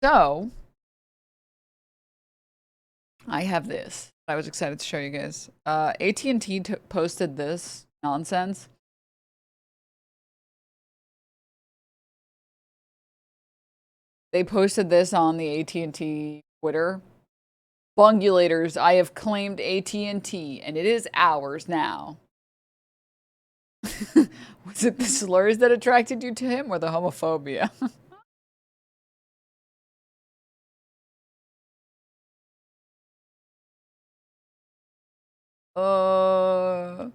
So, I have this. I was excited to show you guys. AT&T posted this nonsense. They posted this on the AT&T Twitter. Bungulators, I have claimed AT&T, and it is ours now. Was it the slurs that attracted you to him or the homophobia? uh,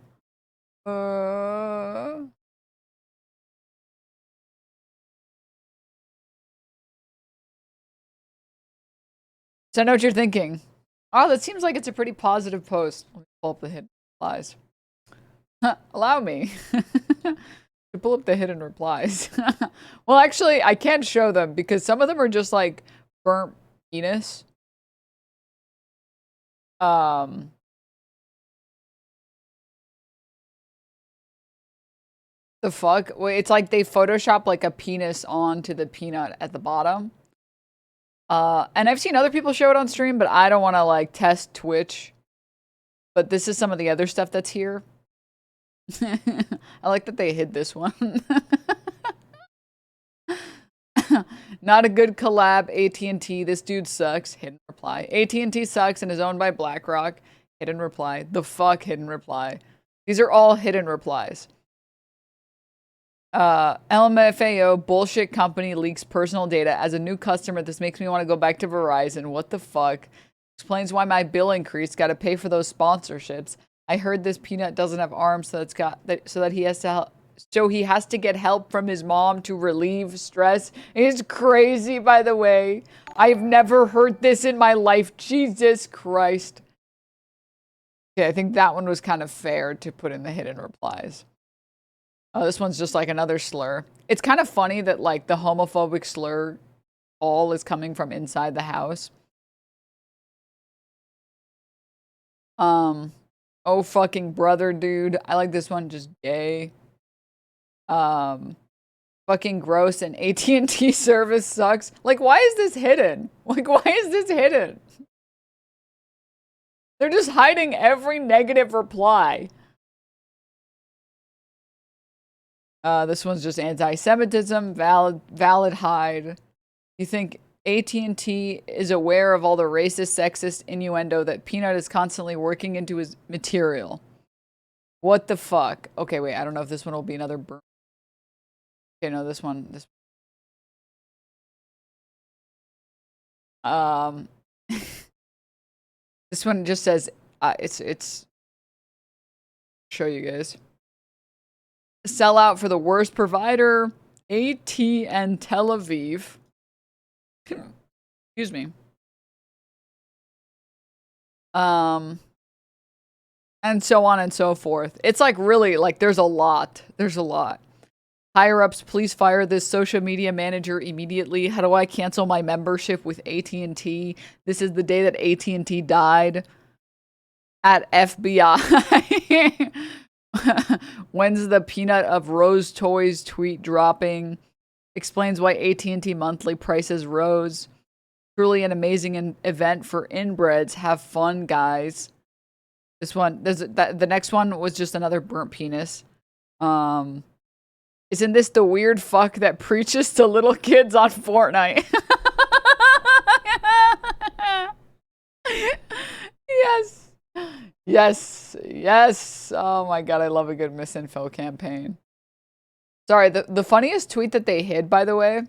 uh. So I know what you're thinking. Oh, that seems like it's a pretty positive post. Let me pull up the hidden replies. Allow me to pull up the hidden replies. Well, actually, I can't show them because some of them are just like burnt penis. Um, the fuck? Wait, it's like they Photoshop like a penis onto the peanut at the bottom. And I've seen other people show it on stream, but I don't want to like test Twitch. But this is some of the other stuff that's here. I like that they hid this one. Not a good collab. AT&T. This dude sucks. Hidden reply. AT&T sucks and is owned by BlackRock. Hidden reply. The fuck hidden reply. These are all hidden replies. LMFAO bullshit company leaks personal data. As a new customer, this makes me want to go back to Verizon. What the fuck? Explains why my bill increased. Got to pay for those sponsorships. I heard this peanut doesn't have arms, so he has to help. So he has to get help from his mom to relieve stress. It's crazy, by the way. I've never heard this in my life. Jesus Christ. Okay, I think that one was kind of fair to put in the hidden replies. Oh, this one's just like another slur. It's kind of funny that like the homophobic slur all is coming from inside the house. Oh fucking brother, dude. I like this one, just gay. Fucking gross, and AT&T service sucks. Like, why is this hidden? Like, why is this hidden? They're just hiding every negative reply. This one's just anti-Semitism, valid hide. You think AT&T is aware of all the racist, sexist innuendo that Peanut is constantly working into his material? What the fuck? Okay, wait, I don't know if this one will be another burn. Okay, no, this one. This one just says, it's, show you guys. Sell out for the worst provider, AT&T Tel Aviv. Excuse me. And so on and so forth. It's like really, like there's a lot. There's a lot. Higher ups, please fire this social media manager immediately. How do I cancel my membership with AT&T? This is the day that AT&T died. At FBI. When's the Peanut of Rose Toys tweet dropping? Explains why AT&T monthly prices rose. Truly an amazing event for inbreds. Have fun, guys. This one, the next one was just another burnt penis. Isn't this the weird fuck that preaches to little kids on Fortnite? Yes. Yes. Yes. Oh my god, I love a good misinfo campaign. Sorry, the funniest tweet that they hid, by the way,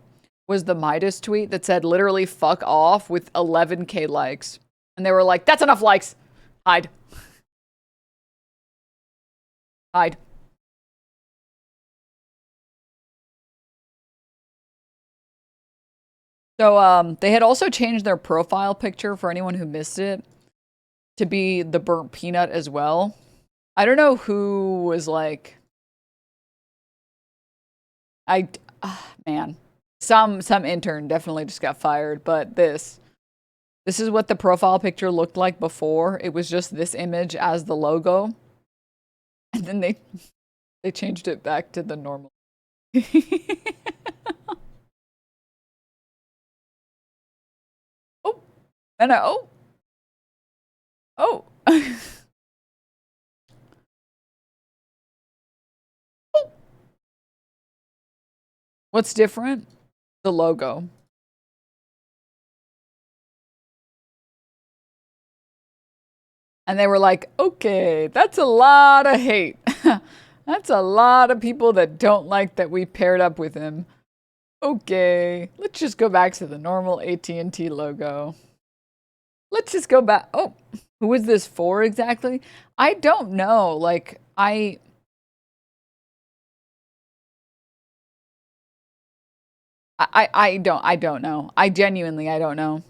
was the Midas tweet that said literally fuck off with 11K likes. And they were like, that's enough likes. Hide. Hide. So, they had also changed their profile picture for anyone who missed it to be the burnt peanut as well. I don't know who was like, man, some intern definitely just got fired, but this is what the profile picture looked like before. It was just this image as the logo. And then they changed it back to the normal. And oh. What's different? The logo. And they were like, okay, that's a lot of hate. That's a lot of people that don't like that we paired up with him. Okay, let's just go back to the normal AT&T logo. Let's just go back. Oh, who is this for exactly? I don't know. Like, I don't know. I genuinely, I don't know.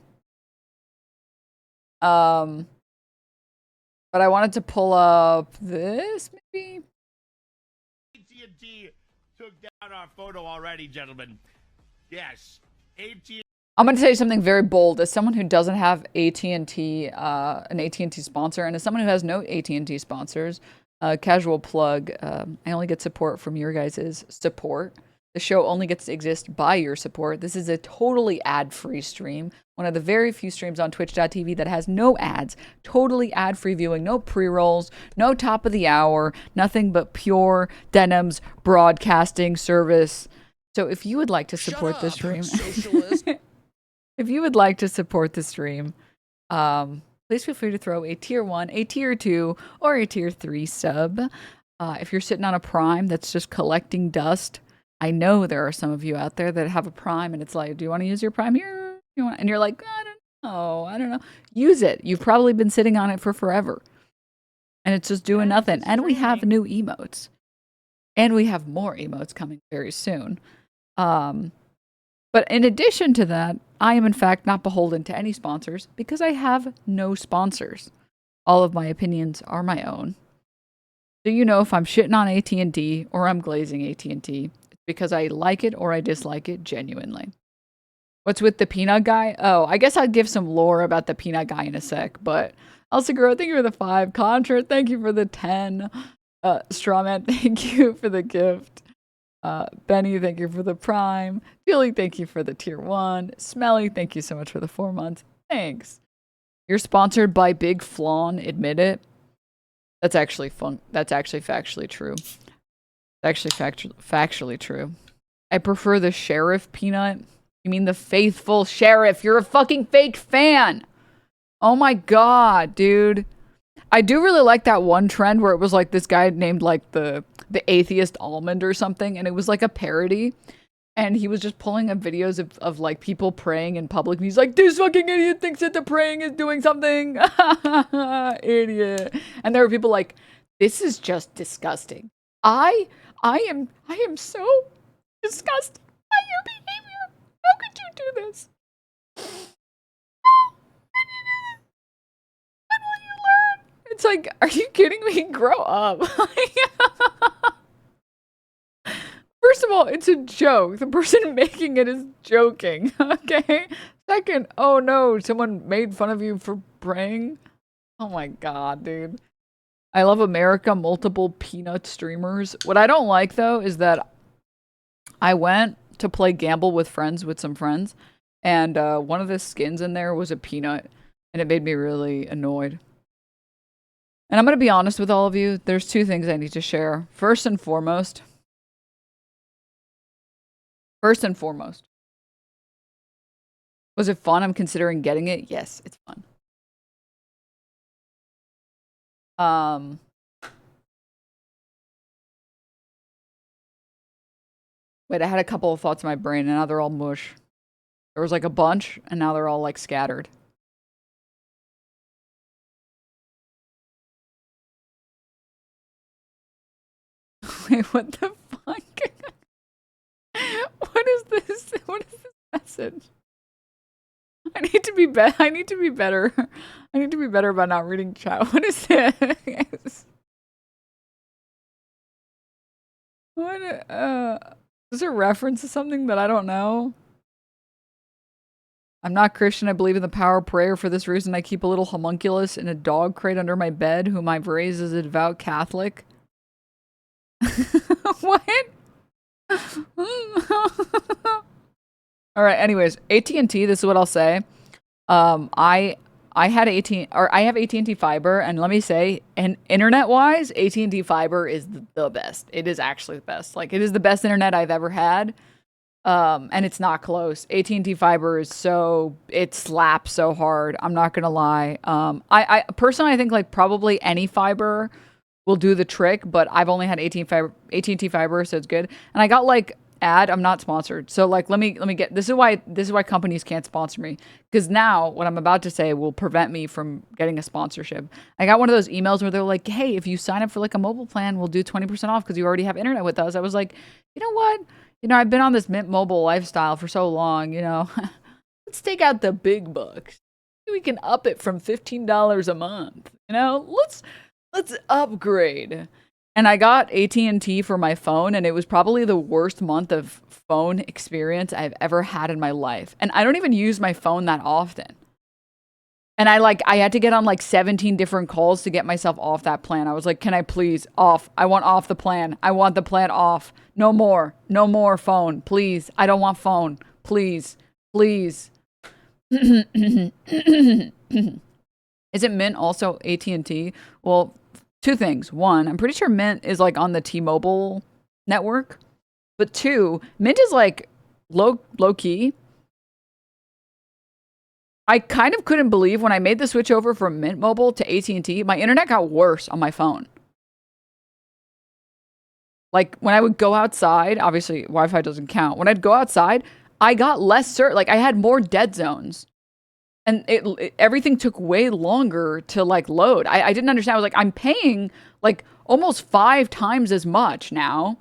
But I wanted to pull up this, maybe? AT&T took down our photo already, gentlemen. Yes, AT&T. I'm going to tell you something very bold. As someone who doesn't have AT&T, an AT&T sponsor, and as someone who has no AT&T sponsors, casual plug, I only get support from your guys' support. The show only gets to exist by your support. This is a totally ad-free stream. One of the very few streams on twitch.tv that has no ads, totally ad-free viewing, no pre-rolls, no top of the hour, nothing but pure Denims broadcasting service. So if you would like to support the stream, if you would like to support the stream, please feel free to throw a tier 1, a tier 2, or a tier 3 sub. If you're sitting on a Prime that's just collecting dust, I know there are some of you out there that have a Prime and it's like, do you want to use your Prime here? And you're like, I don't know. Use it. You've probably been sitting on it for forever. And it's just doing nothing. And we have new emotes. And we have more emotes coming very soon. But in addition to that, I am in fact not beholden to any sponsors because I have no sponsors. All of my opinions are my own. So you know if I'm shitting on AT&T or I'm glazing AT&T, it's because I like it or I dislike it genuinely. What's with the peanut guy? Oh, I guess I'd give some lore about the peanut guy in a sec, but Elsa Girl, thank you for the 5. Contra, thank you for the 10. Strawman, thank you for the gift. Benny, thank you for the Prime. Julie, thank you for the tier 1. Smelly, thank you so much for the 4 months. Thanks. You're sponsored by Big Flawn, admit it. That's actually fun. That's actually factually true. It's actually factually true. I prefer the Sheriff Peanut. You mean the faithful Sheriff? You're a fucking fake fan. Oh my god, dude. I do really like that one trend where it was like this guy named like the atheist almond or something, and it was like a parody, and he was just pulling up videos of like people praying in public, and he's like, this fucking idiot thinks that the praying is doing something. Idiot. And there were people like, this is just disgusting. I am so disgusted by your behavior. How could you do this? When will you learn? It's like, are you kidding me? Grow up. First of all, it's a joke. The person making it is joking, okay? Second, oh no, someone made fun of you for praying? Oh my god, dude. I love America, multiple peanut streamers. What I don't like, though, is that I went to play Gamble with some friends, and one of the skins in there was a peanut, and it made me really annoyed. And I'm going to be honest with all of you. There's 2 things I need to share. First and foremost, was it fun? I'm considering getting it. Yes, it's fun. Wait, I had a couple of thoughts in my brain, and now they're all mush. There was like a bunch, and now they're all like scattered. Wait, what the fuck? What is this? What is this message? I need to be better. I need to be better. I need to be better about not reading chat. What is this? What? Is it a reference to something that I don't know? I'm not Christian. I believe in the power of prayer. For this reason, I keep a little homunculus in a dog crate under my bed, whom I've raised as a devout Catholic. What? All right. Anyways, AT&T. This is what I'll say. I had I have AT&T fiber, and let me say, and internet wise, AT&T fiber is the best. It is actually the best. Like, it is the best internet I've ever had. And it's not close. AT&T fiber is it slaps so hard. I'm not gonna lie. I personally, I think like probably any fiber will do the trick, but I've only had AT&T fiber, so it's good. And I got like I'm not sponsored. So like let me get this is why companies can't sponsor me, because now what I'm about to say will prevent me from getting a sponsorship. I got one of those emails where they're like, "Hey, if you sign up for like a mobile plan, we'll do 20% off because you already have internet with us." I was like, "You know what? I've been on this Mint Mobile lifestyle for so long, let's take out the big bucks. We can up it from $15 a month. Let's upgrade." And I got AT&T for my phone, and it was probably the worst month of phone experience I've ever had in my life. And I don't even use my phone that often. And I had to get on like 17 different calls to get myself off that plan. I was like, "Can I please off? I want off the plan. I want the plan off. No more. No more phone. Please. I don't want phone. Please. Please." Is it Mint also AT&T? Well, two things. One, I'm pretty sure Mint is like on the T-Mobile network. But two, Mint is like low key. I kind of couldn't believe when I made the switch over from Mint Mobile to AT&T, my internet got worse on my phone. Like when I would go outside, obviously Wi-Fi doesn't count. When I'd go outside, I got less like I had more dead zones. And everything took way longer to like load. I didn't understand. I was like, I'm paying like almost 5 times as much now,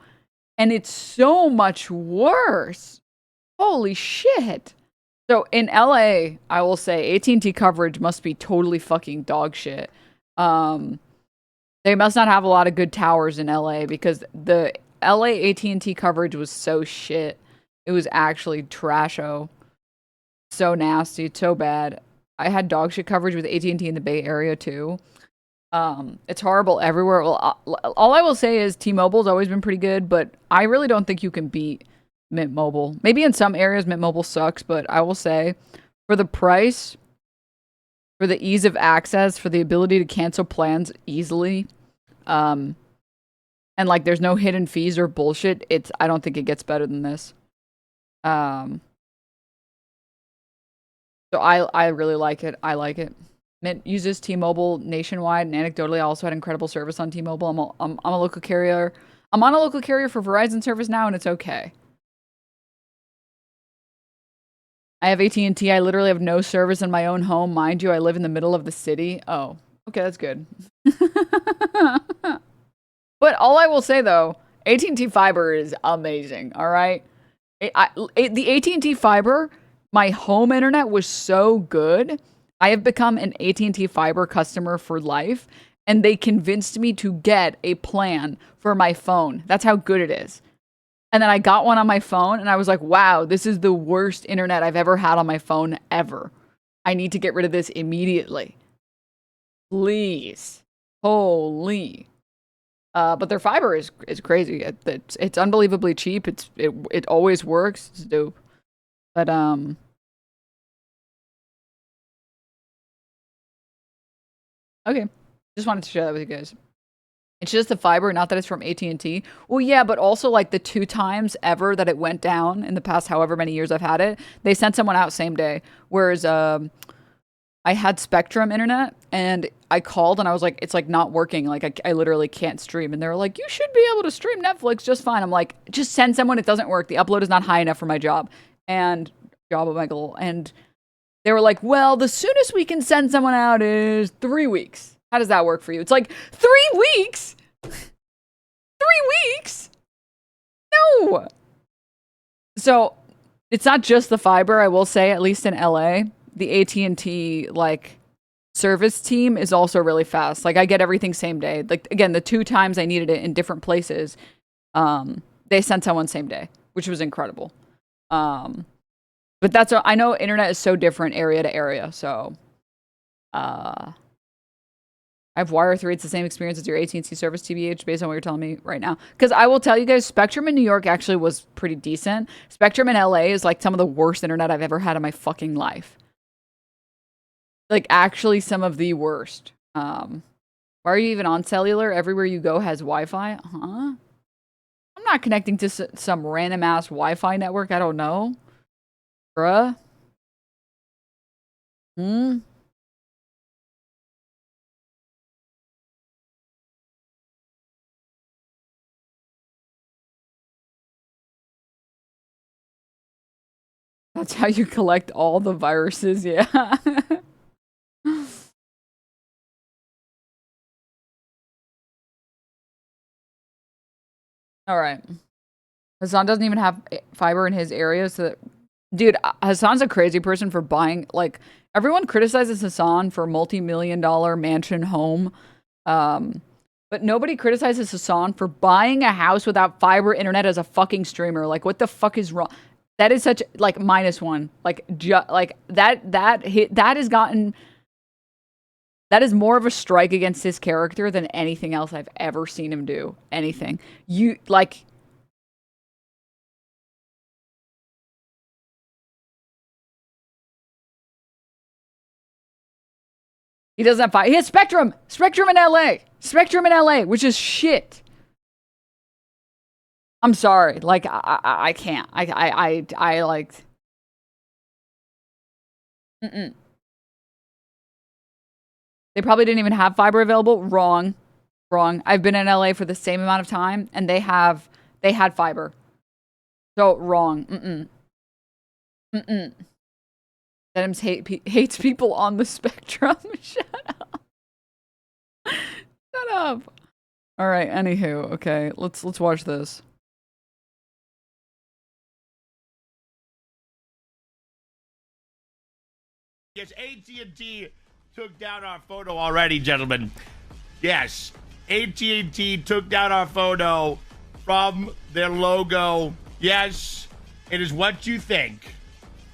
and it's so much worse. Holy shit. So in LA, I will say AT&T coverage must be totally fucking dog shit. They must not have a lot of good towers in LA, because the LA AT&T coverage was so shit. It was actually trasho. So nasty, so bad. I had dog shit coverage with AT&T in the Bay Area too. It's horrible everywhere. Well, all I will say is T-Mobile's always been pretty good, but I really don't think you can beat Mint Mobile. Maybe in some areas Mint Mobile sucks, but I will say for the price, for the ease of access, for the ability to cancel plans easily, and like there's no hidden fees or bullshit, I don't think it gets better than this. So I really like it. I like it. Mint uses T-Mobile nationwide, and anecdotally, I also had incredible service on T-Mobile. I'm a local carrier. I'm on a local carrier for Verizon service now, and it's okay. I have AT&T. I literally have no service in my own home. Mind you, I live in the middle of the city. Oh, okay, that's good. But all I will say, though, AT&T fiber is amazing, all right? The AT&T fiber, my home internet was so good. I have become an AT&T fiber customer for life, and they convinced me to get a plan for my phone. That's how good it is. And then I got one on my phone, and I was like, wow, this is the worst internet I've ever had on my phone ever. I need to get rid of this immediately. Please. Holy. But their fiber is crazy. It's unbelievably cheap. It always works. It's dope. But okay. Just wanted to share that with you guys. It's just the fiber, not that it's from AT&T. Well, yeah, but also like the 2 times ever that it went down in the past however many years I've had it, they sent someone out same day. Whereas I had Spectrum internet, and I called and I was like, it's like not working. Like I literally can't stream. And they were like, you should be able to stream Netflix just fine. I'm like, just send someone. It doesn't work. The upload is not high enough for my job. And job of my goal. And they were like, well, the soonest we can send someone out is 3 weeks. How does that work for you? It's like, 3 weeks? 3 weeks? No. So it's not just the fiber, I will say, at least in LA. The AT&T like service team is also really fast. Like I get everything same day. Like again, the 2 times I needed it in different places, they sent someone same day, which was incredible. But I know internet is so different area to area. So, I have Wire 3. It's the same experience as your AT&T service, TBH, based on what you're telling me right now. Because I will tell you guys, Spectrum in New York actually was pretty decent. Spectrum in LA is like some of the worst internet I've ever had in my fucking life. Like, actually some of the worst. Why are you even on cellular? Everywhere you go has Wi-Fi? Huh? I'm not connecting to some random-ass Wi-Fi network I don't know. Bruh. Hmm? That's how you collect all the viruses, yeah. Alright. Hassan doesn't even have fiber in his area, so that, dude, Hassan's a crazy person for buying, like, everyone criticizes Hassan for multi-million-dollar mansion home, but nobody criticizes Hassan for buying a house without fiber internet as a fucking streamer. Like, what the fuck is wrong? That is such, like, -1. Like, that has gotten, that is more of a strike against his character than anything else I've ever seen him do. Anything. You, like... He doesn't have fiber. He has Spectrum! Spectrum in LA! Spectrum in LA, which is shit. I'm sorry. Like, I can't. I like... Mm-mm. They probably didn't even have fiber available. Wrong. Wrong. I've been in LA for the same amount of time, and they had fiber. So, wrong. Mm-mm. Mm-mm. Denims hates people on the spectrum. Shut up. Shut up. Alright, anywho. Okay, let's watch this. Yes, AT&T took down our photo already, gentlemen. Yes, AT&T took down our photo from their logo. Yes, it is what you think.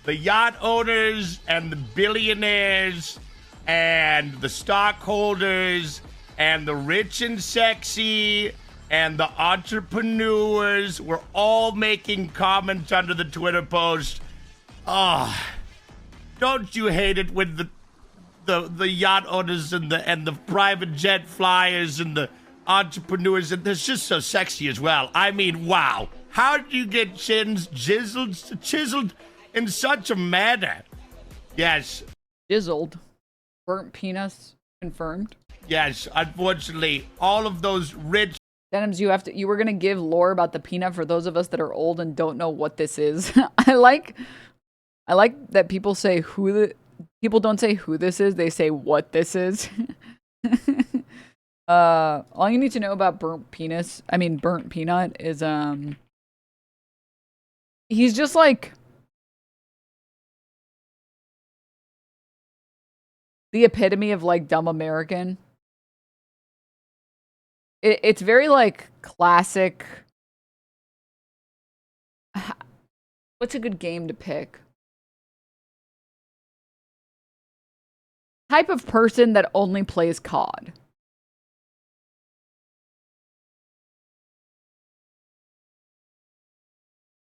The yacht owners and the billionaires and the stockholders and the rich and sexy and the entrepreneurs were all making comments under the Twitter post. Oh, don't you hate it when the yacht owners and the private jet flyers and the entrepreneurs, and they're just so sexy as well. I mean, wow. How do you get chins chiseled in such a manner? Yes. Chiseled. Burnt peanuts confirmed. Yes, unfortunately, all of those rich... Denims, you were gonna give lore about the peanut for those of us that are old and don't know what this is. I like that people say people don't say who this is, they say what this is. All you need to know about burnt peanuts, I mean burnt peanut, is he's just like the epitome of like dumb American. It's very like classic. What's a good game to pick? Type of person that only plays COD.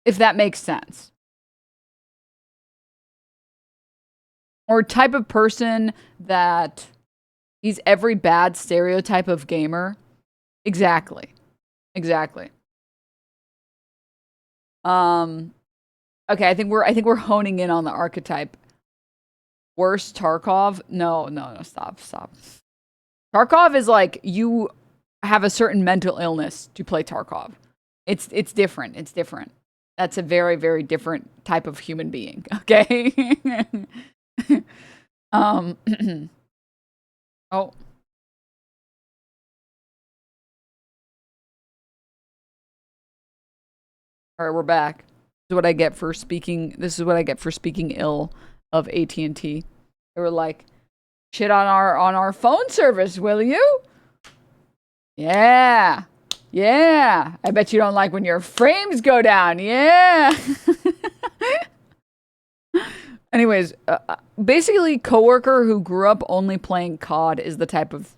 If that makes sense. Or type of person that he's every bad stereotype of gamer. Exactly. Exactly. Okay, I think we're honing in on the archetype. Worst Tarkov? No, stop. Tarkov is like, you have a certain mental illness to play Tarkov. It's different. It's different. That's a very, very different type of human being, okay? Oh. All right, we're back. This is what I get for speaking ill of AT&T. They were like, shit on our phone service, will you? Yeah. Yeah. I bet you don't like when your frames go down. Yeah. Anyways, basically coworker who grew up only playing COD is the type of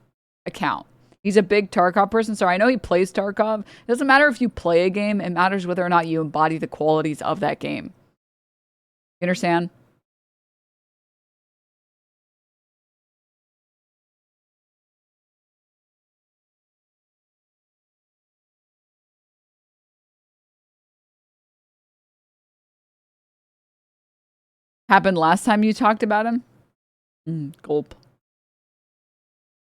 account. He's a big Tarkov person, so I know he plays Tarkov. It doesn't matter if you play a game, it matters whether or not you embody the qualities of that game. You understand? Happened last time you talked about him? Gulp.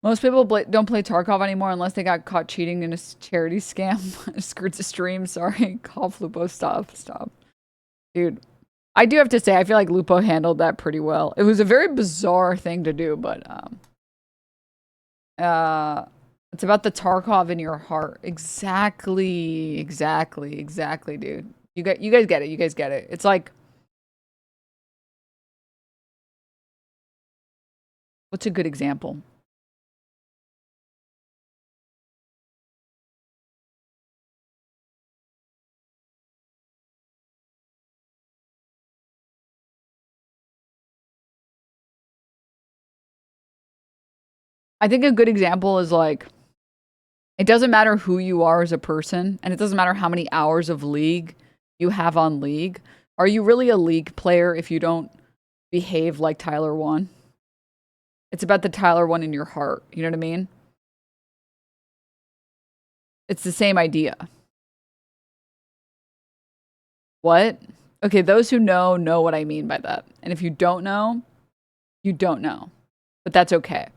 Most people don't play Tarkov anymore unless they got caught cheating in a charity scam. Skirts a stream, sorry. Call Lupo, stop. Dude, I do have to say, I feel like Lupo handled that pretty well. It was a very bizarre thing to do, but it's about the Tarkov in your heart. Exactly, dude. You guys get it. It's like, what's a good example? I think a good example is like, it doesn't matter who you are as a person, and it doesn't matter how many hours of League you have on League. Are you really a League player if you don't behave like Tyler 1? It's about the Tyler 1 in your heart. You know what I mean? It's the same idea. What? Okay, those who know what I mean by that. And if you don't know, you don't know. But that's okay.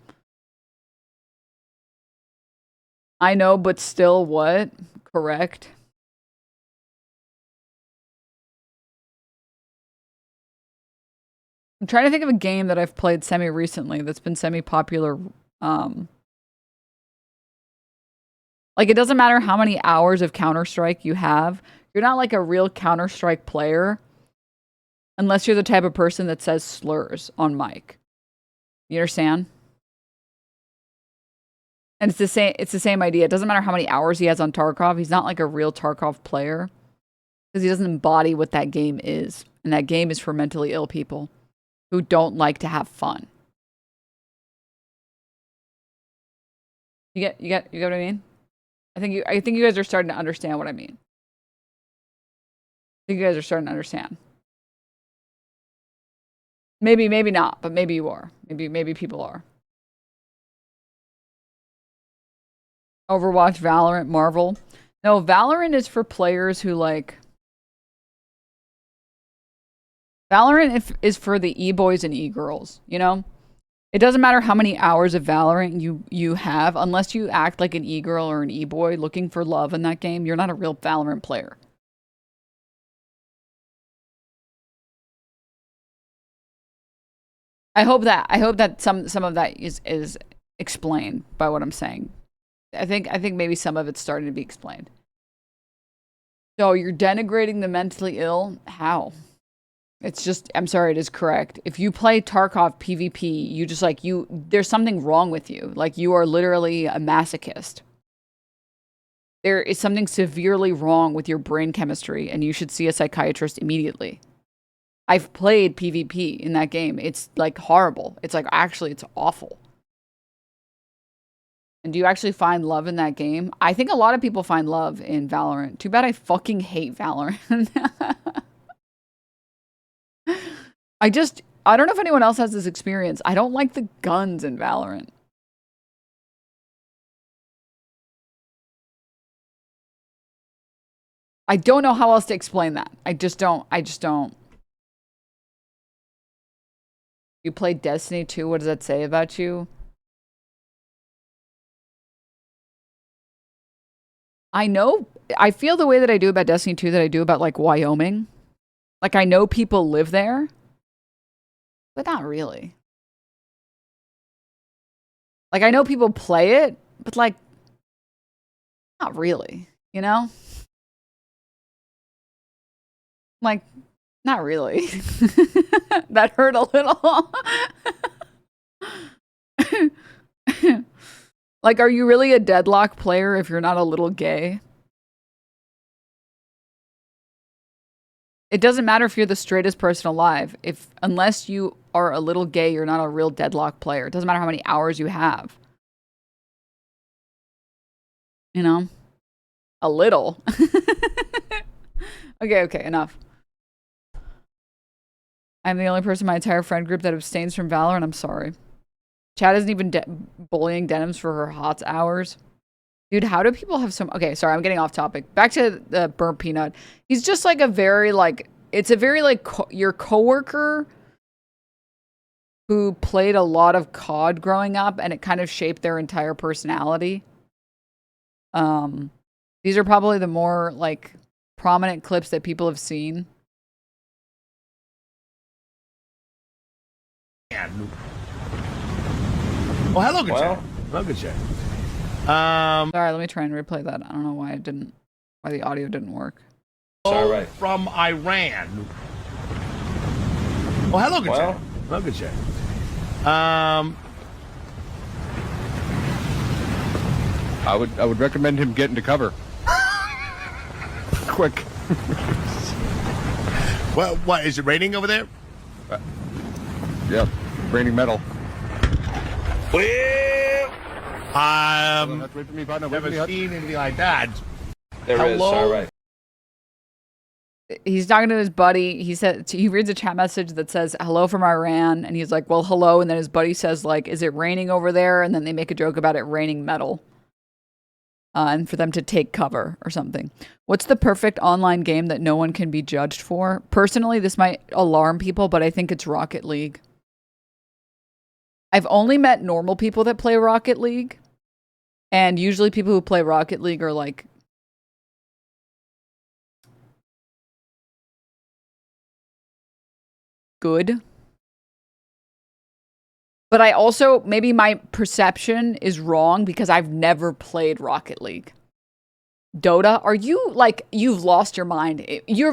I know, but still what? Correct. I'm trying to think of a game that I've played semi-recently that's been semi-popular. Like, it doesn't matter how many hours of Counter-Strike you have. You're not like a real Counter-Strike player unless you're the type of person that says slurs on mic. You understand? And it's the same idea. It doesn't matter how many hours he has on Tarkov. He's not like a real Tarkov player because he doesn't embody what that game is. And that game is for mentally ill people who don't like to have fun. You get what I mean? I think you guys are starting to understand what I mean. I think you guys are starting to understand. Maybe not, but maybe you are. Maybe people are. Overwatch, Valorant, Marvel. No, Valorant is for players who like... Valorant is for the e-boys and e-girls, you know? It doesn't matter how many hours of Valorant you have, unless you act like an e-girl or an e-boy looking for love in that game, you're not a real Valorant player. I hope that some of that is explained by what I'm saying. I think maybe some of it's starting to be explained. So you're denigrating the mentally ill? How? It's just, I'm sorry, it is correct. If you play Tarkov PvP, you just like, there's something wrong with you. Like, you are literally a masochist. There is something severely wrong with your brain chemistry, and you should see a psychiatrist immediately. I've played PvP in that game. It's like horrible. It's like, actually, it's awful. And do you actually find love in that game? I think a lot of people find love in Valorant. Too bad I fucking hate Valorant. I don't know if anyone else has this experience. I don't like the guns in Valorant. I don't know how else to explain that. I just don't. You played Destiny 2, what does that say about you? I feel the way that I do about Destiny 2 that I do about, like, Wyoming. Like, I know people live there, but not really. Like, I know people play it, but, like, not really, you know? Like, not really. That hurt a little. Like, are you really a deadlock player if you're not a little gay? It doesn't matter if you're the straightest person alive. Unless you are a little gay, you're not a real deadlock player. It doesn't matter how many hours you have. You know? A little. Okay, enough. I'm the only person in my entire friend group that abstains from Valorant. I'm sorry. Chad isn't even bullying Denims for her hot hours. Dude, how do people have some... Okay, sorry, I'm getting off topic. Back to the Burnt Peanut. He's just like a very, like... It's a very, like, your coworker who played a lot of COD growing up, and it kind of shaped their entire personality. These are probably the more, like, prominent clips that people have seen. Well, hello, good chat. Hello, good chat. Sorry, let me try and replay that. I don't know why the audio didn't work. All right. From Iran. Well, hello, good chat. Hello, good chat. I would recommend him get into cover. Quick. What is it raining over there? Yeah, raining metal. Well, never seen anything like that. There is, all right. He's talking to his buddy. He said he reads a chat message that says hello from Iran, and he's like, well, hello, and then his buddy says, like, is it raining over there? And then they make a joke about it raining metal. And for them to take cover or something. What's the perfect online game that no one can be judged for? Personally, this might alarm people, but I think it's Rocket League. I've only met normal people that play Rocket League. And usually people who play Rocket League are like good. But I also, maybe my perception is wrong because I've never played Rocket League. Dota, are you like, you've lost your mind. You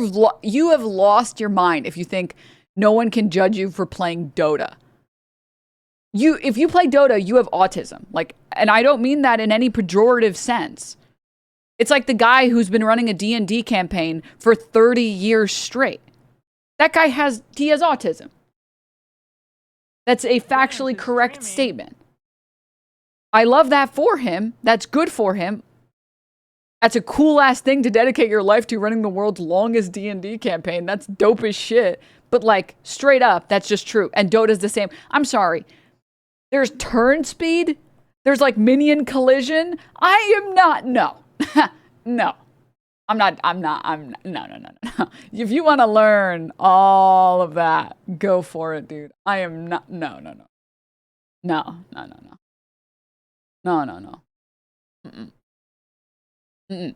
have lost your mind if you think no one can judge you for playing Dota. If you play Dota, you have autism. Like, and I don't mean that in any pejorative sense. It's like the guy who's been running a D&D campaign for 30 years straight. That guy has autism. That's a factually correct statement. I love that for him. That's good for him. That's a cool-ass thing to dedicate your life to, running the world's longest D&D campaign. That's dope as shit. But, like, straight up, that's just true. And Dota's the same. I'm sorry. There's turn speed. There's, like, minion collision. I am not... No. No. No. If you want to learn all of that, go for it, dude. I am not... No. No. Mm-mm.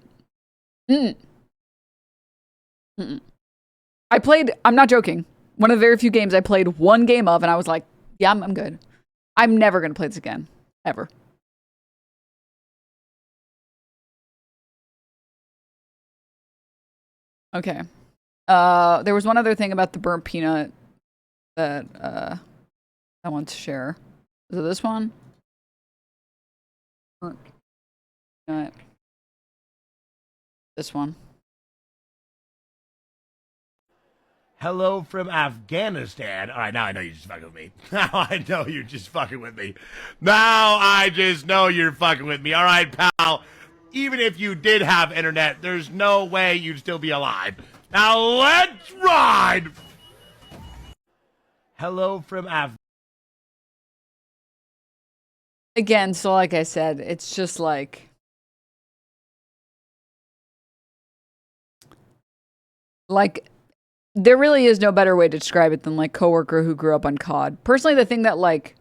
I played, I'm not joking, one of the very few games I played one game of, and I was like, yeah, I'm good. I'm never going to play this again. Ever. Okay. There was one other thing about the burnt peanut that I want to share. Is it this one? Burnt peanut. This one. Hello from Afghanistan. All right, now I know you're just fucking with me. Now I know you're just fucking with me. Now I just know you're fucking with me. All right, pal. Even if you did have internet, there's no way you'd still be alive. Now let's ride. Hello from Again, so like I said, it's just like... there really is no better way to describe it than, like, coworker who grew up on COD. Personally, the thing that, like,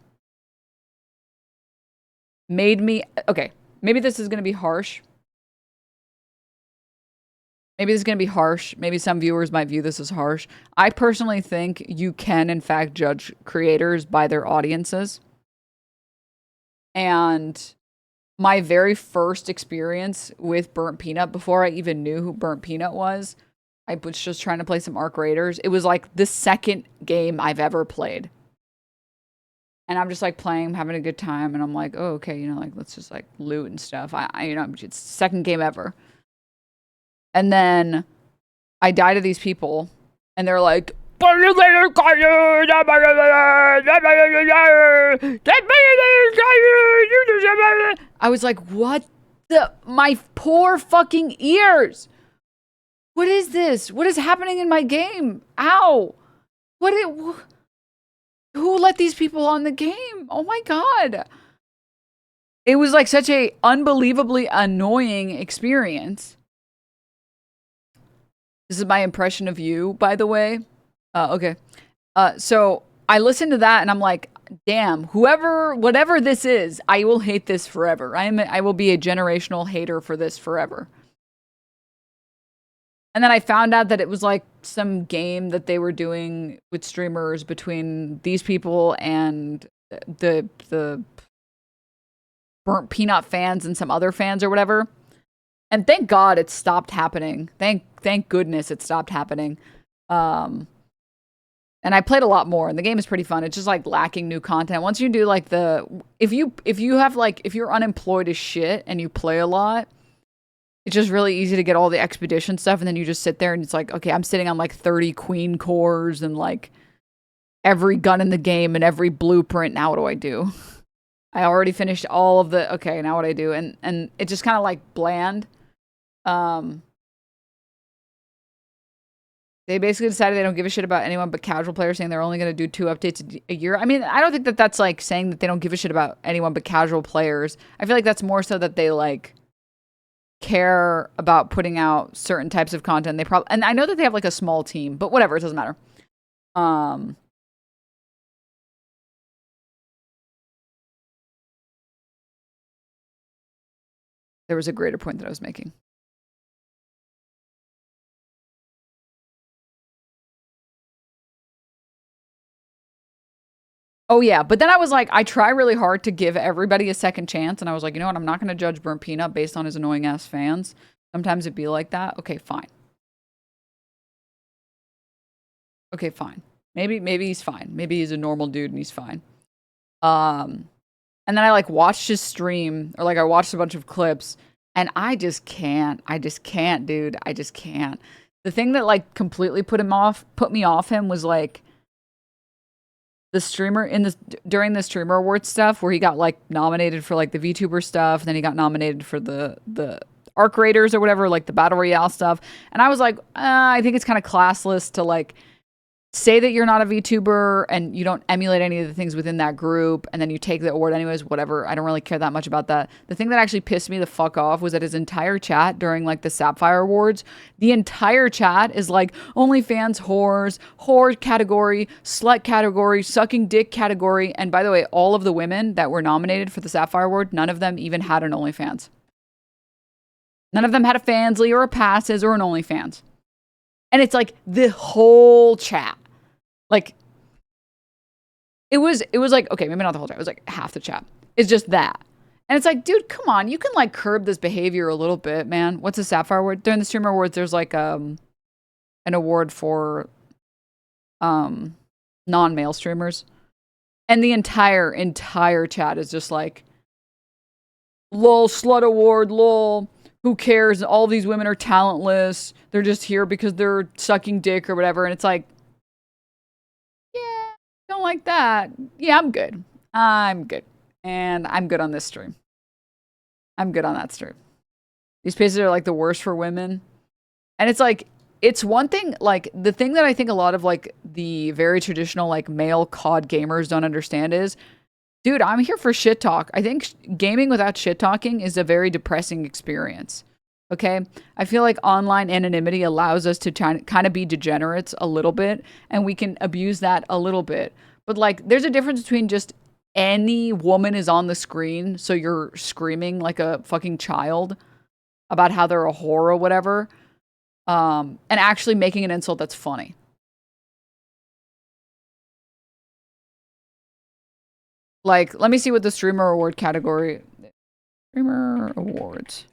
made me... Okay, maybe this is going to be harsh. Maybe some viewers might view this as harsh. I personally think you can, in fact, judge creators by their audiences. And my very first experience with Burnt Peanut, before I even knew who Burnt Peanut was, I was just trying to play some Arc Raiders. It was like the second game I've ever played. And I'm just like playing, having a good time. And I'm like, oh, okay, you know, like, let's just like loot and stuff. You know, it's the second game ever. And then I die to these people. And they're like, I was like, what my poor fucking ears. What is this? What is happening in my game? Ow. Who let these people on the game? Oh my God. It was like such a unbelievably annoying experience. This is my impression of you, by the way. Okay. So I listened to that and I'm like, damn, whatever this is, I will hate this forever. I will be a generational hater for this forever. And then I found out that it was like some game that they were doing with streamers between these people and the Burnt Peanut fans and some other fans or whatever. And thank God it stopped happening. Thank goodness it stopped happening. And I played a lot more, and the game is pretty fun. It's just like lacking new content. Once you do like if you're unemployed as shit and you play a lot, it's just really easy to get all the expedition stuff, and then you just sit there and it's like, okay, I'm sitting on like 30 queen cores and like every gun in the game and every blueprint. Now what do I do? I already finished all of the, okay, now what do I do? And it's just kind of like bland. They basically decided they don't give a shit about anyone but casual players, saying they're only going to do 2 updates a year. I mean, I don't think that that's like saying that they don't give a shit about anyone but casual players. I feel like that's more so that they like care about putting out certain types of content. They probably, and I know that they have like a small team, but whatever, it doesn't matter. There was a greater point that I was making. Oh, yeah. But then I was like, I try really hard to give everybody a second chance. And I was like, you know what? I'm not going to judge Burnt Peanut based on his annoying ass fans. Sometimes it'd be like that. Okay, fine. Okay, fine. Maybe he's fine. Maybe he's a normal dude and he's fine. And then I like watched his stream, or like I watched a bunch of clips, and I just can't, dude. I just can't. The thing that like completely put me off him was like the streamer during the streamer award stuff where he got like nominated for like the VTuber stuff, and then he got nominated for the Arc Raiders or whatever, like the Battle Royale stuff. And I was like, I think it's kind of classless to like say that you're not a VTuber and you don't emulate any of the things within that group, and then you take the award anyways, whatever. I don't really care that much about that. The thing that actually pissed me the fuck off was that his entire chat during like the Sapphire Awards, the entire chat is like OnlyFans whores, whore category, slut category, sucking dick category. And by the way, all of the women that were nominated for the Sapphire Award, none of them even had an OnlyFans. None of them had a Fansly or a Passes or an OnlyFans. And it's like the whole chat. Like, it was like, okay, maybe not the whole chat. It was like half the chat. It's just that. And it's like, dude, come on. You can like curb this behavior a little bit, man. What's a Sapphire Award? During the Streamer Awards, there's like an award for non-male streamers. And the entire chat is just like, lol, slut award, lol. Who cares? All these women are talentless. They're just here because they're sucking dick or whatever. And it's like, yeah, don't like that. Yeah, I'm good. I'm good. And I'm good on this stream. I'm good on that stream. These pages are like the worst for women. And it's like, it's one thing, like the thing that I think a lot of like the very traditional like male COD gamers don't understand is, dude, I'm here for shit talk. I think gaming without shit talking is a very depressing experience. Okay? I feel like online anonymity allows us to kind of be degenerates a little bit, and we can abuse that a little bit. But like, there's a difference between just any woman is on the screen, so you're screaming like a fucking child about how they're a whore or whatever, and actually making an insult that's funny. Like, let me see what the streamer award category. Streamer awards.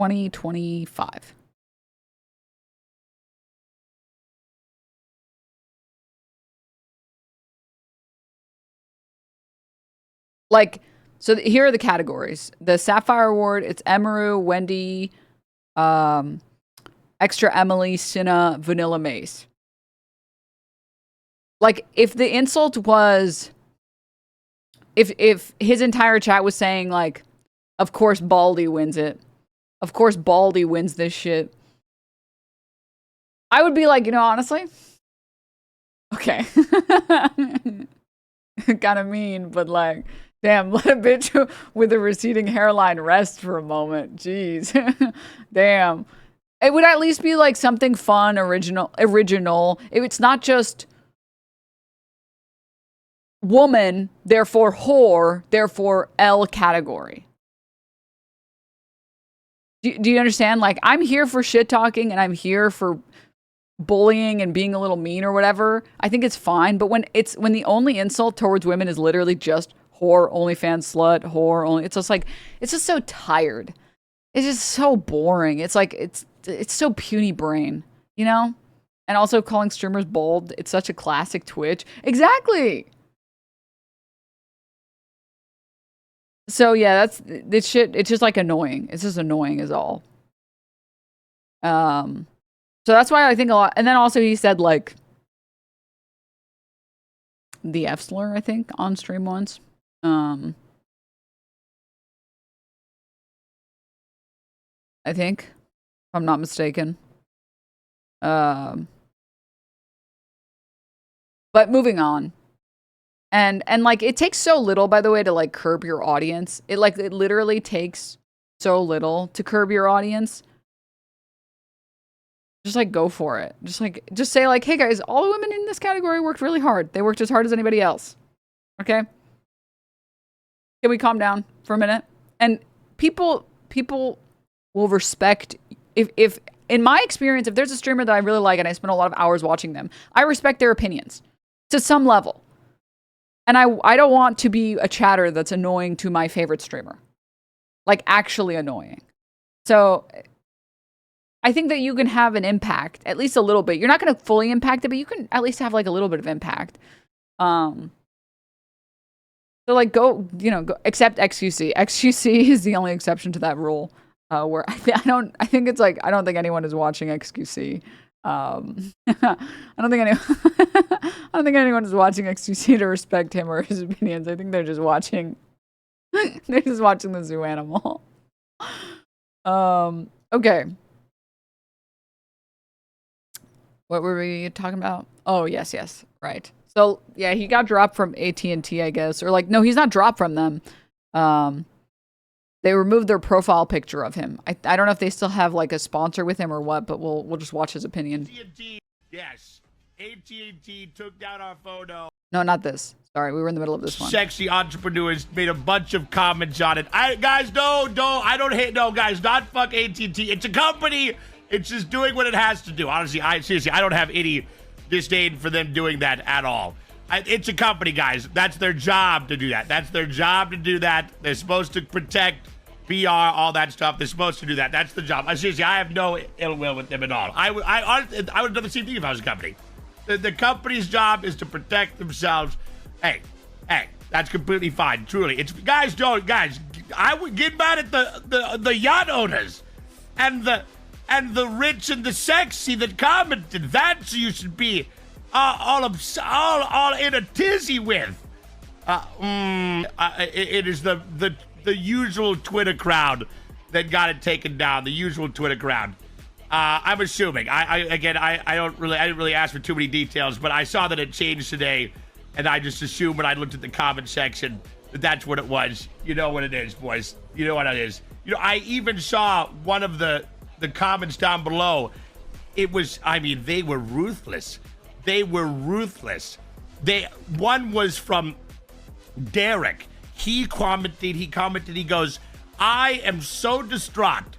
$2025. Like, so here are the categories. The Sapphire Award, it's Emaru, Wendy, Extra Emily, Cinna, Vanilla Mace. Like, if the insult was, if his entire chat was saying, like, of course Baldy wins it. Of course Baldy wins this shit. I would be like, you know, honestly, okay. kind of mean, but like, damn, let a bitch with a receding hairline rest for a moment. Jeez. Damn. It would at least be like something fun, original. If it's not just woman, therefore whore, therefore L category. Do you understand? Like, I'm here for shit talking and I'm here for bullying and being a little mean or whatever. I think it's fine. But when the only insult towards women is literally just whore, OnlyFans slut, whore, only, it's just so tired. It's just so boring. It's like, it's so puny brain, you know? And also calling streamers bold. It's such a classic Twitch. Exactly. So yeah, this shit. It's just like annoying. It's just annoying is all. So that's why I think a lot. And then also he said like the F slur, I think, on stream once. I think, if I'm not mistaken. But moving on. And like, it takes so little, by the way, to like curb your audience. It literally takes so little to curb your audience. Just like go for it. Just say like, hey guys, all the women in this category worked really hard. They worked as hard as anybody else. Okay? Can we calm down for a minute? And people will respect if in my experience, if there's a streamer that I really like and I spend a lot of hours watching them, I respect their opinions to some level. And I don't want to be a chatter that's annoying to my favorite streamer. Like, actually annoying. So, I think that you can have an impact, at least a little bit. You're not going to fully impact it, but you can at least have, like, a little bit of impact. So, like, go, accept XQC. XQC is the only exception to that rule. Where I think it's like, I don't think anyone is watching XQC. I don't think anyone is watching XQC to respect him or his opinions. I think they're just watching the zoo animal. Okay. What were we talking about? Oh, yes, right. So yeah, he got dropped from AT&T, I guess, or like, no, he's not dropped from them. They removed their profile picture of him. I don't know if they still have like a sponsor with him or what, but we'll just watch his opinion. AT&T, yes. AT&T took down our photo. No, not this. Sorry, we were in the middle of this one. Sexy entrepreneurs made a bunch of comments on it. Guys, no, guys, not fuck AT&T. It's a company. It's just doing what it has to do. Honestly, I don't have any disdain for them doing that at all. It's a company, guys. That's their job to do that. They're supposed to protect PR, all that stuff. They're supposed to do that. That's the job. Seriously, I have no ill will with them at all. I would have done the same thing if I was a company. The company's job is to protect themselves. Hey, that's completely fine. Truly, guys. I would get mad at the yacht owners and the rich and the sexy that commented. That's who you should be all in a tizzy with. It is the usual Twitter crowd that got it taken down. The usual Twitter crowd. I'm assuming. I didn't really ask for too many details, but I saw that it changed today, and I just assumed when I looked at the comment section that that's what it was. You know what it is, boys. You know what it is. I even saw one of the comments down below. It was, they were ruthless. One was from Derek. He commented, he goes, I am so distraught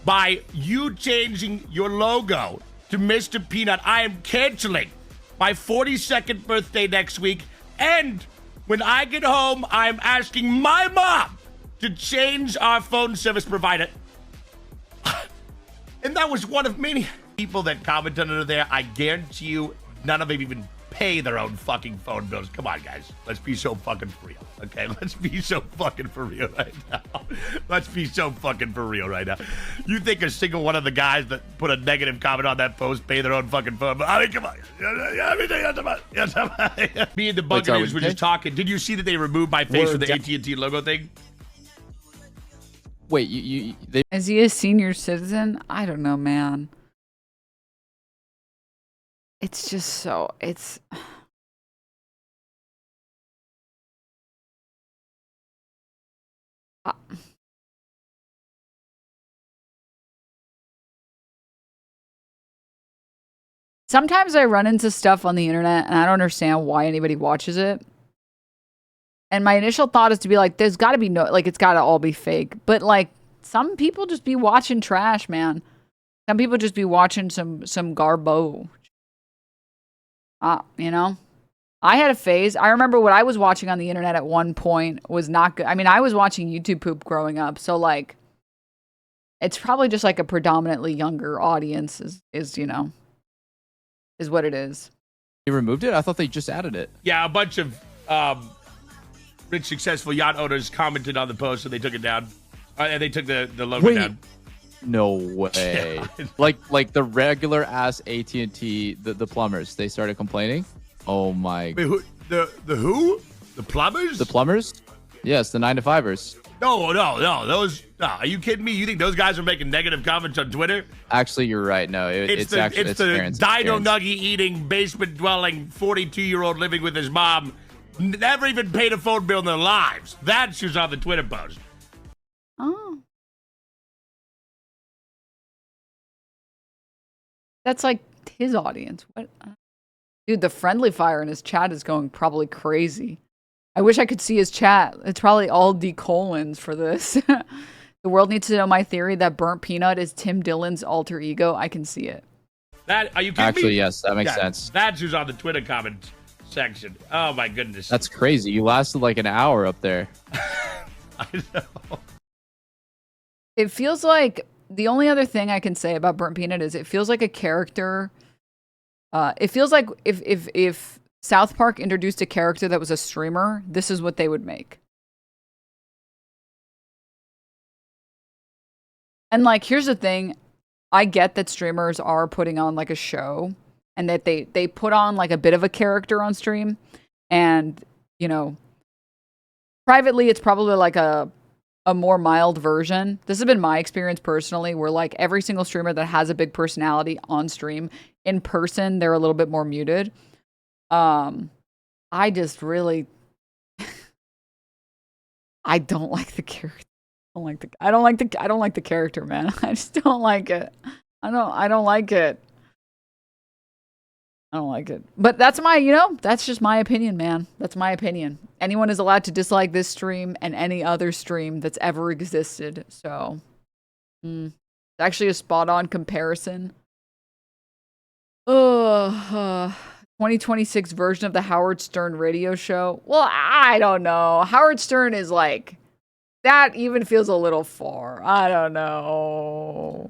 by you changing your logo to Mr. Peanut. I am canceling my 42nd birthday next week. And when I get home, I'm asking my mom to change our phone service provider. And that was one of many people that commented under there. I guarantee you, none of them even pay their own fucking phone bills. Come on, guys. Let's be so fucking for real, okay? Let's be so fucking for real right now. You think a single one of the guys that put a negative comment on that post pay their own fucking phone bill? Come on. Me and the Buccaneers were just talking. Did you see that they removed my face from the AT&T logo thing? Wait, is he a senior citizen? I don't know, man. It's just so, Sometimes I run into stuff on the internet and I don't understand why anybody watches it. And my initial thought is to be like, there's got to be no, like, it's got to all be fake. But, like, some people just be watching trash, man. Some people just be watching some garbo. You know? I had a phase. I remember what I was watching on the internet at one point was not good. I mean, I was watching YouTube poop growing up. So, like, it's probably just, like, a predominantly younger audience is you know, is what it is. They removed it? I thought they just added it. Yeah, a bunch of rich, successful yacht owners commented on the post, and they took it down. And they took the logo down. No way. like the regular ass AT&T, the plumbers, they started complaining. Oh my. Wait, who? The who? The plumbers? The plumbers? Yes, the 9-to-5ers. No. Those. No, are you kidding me? You think those guys are making negative comments on Twitter? Actually, you're right. No, it's the dino nugget eating, basement dwelling, 42-year-old living with his mom, never even paid a phone bill in their lives. That's who's on the Twitter post. Oh. That's like his audience. What? Dude, the friendly fire in his chat is going probably crazy. I wish I could see his chat. It's probably all D-colons for this. The world needs to know my theory that Burnt Peanut is Tim Dillon's alter ego. I can see it. That are you kidding Actually, me? yes, that makes sense. That's who's on the Twitter comment section. Oh my goodness. That's crazy. You lasted like an hour up there. I know. It feels like the only other thing I can say about Burnt Peanut is it feels like a character. It feels like if South Park introduced a character that was a streamer, this is what they would make. And like, here's the thing. I get that streamers are putting on like a show and that they put on like a bit of a character on stream. And, you know, privately, it's probably like a more mild version. This has been my experience personally, where like every single streamer that has a big personality on stream, in person, they're a little bit more muted. I just really, I don't like the character. I don't like the character, man. I just don't like it. I don't like it. I don't like it. But that's my, you know, that's just my opinion, man. That's my opinion. Anyone is allowed to dislike this stream and any other stream that's ever existed. So, it's actually a spot-on comparison. 2026 version of the Howard Stern radio show. Well, I don't know. Howard Stern is like, that even feels a little far. I don't know.